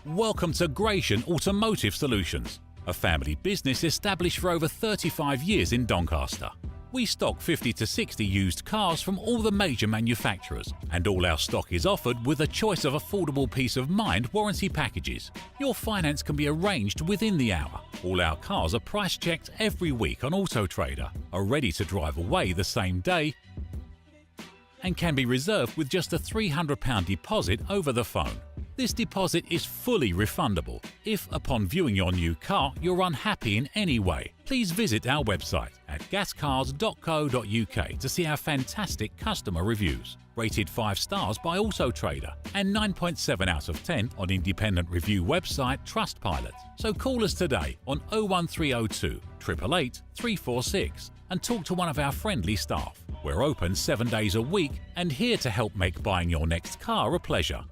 Welcome to Gratian Automotive Solutions, a family business established for over 35 years in Doncaster. We stock 50 to 60 used cars from all the major manufacturers, and all our stock is offered with a choice of affordable peace of mind warranty packages. Your finance can be arranged within the hour. All our cars are price checked every week on Auto Trader, are ready to drive away the same day, and can be reserved with just a £300 deposit over the phone. This deposit is fully refundable. If, upon viewing your new car, you're unhappy in any way, please visit our website at gascars.co.uk to see our fantastic customer reviews, rated 5 stars by Auto Trader and 9.7 out of 10 on independent review website Trustpilot. So call us today on 01302 888 346 and talk to one of our friendly staff. We're open 7 days a week and here to help make buying your next car a pleasure.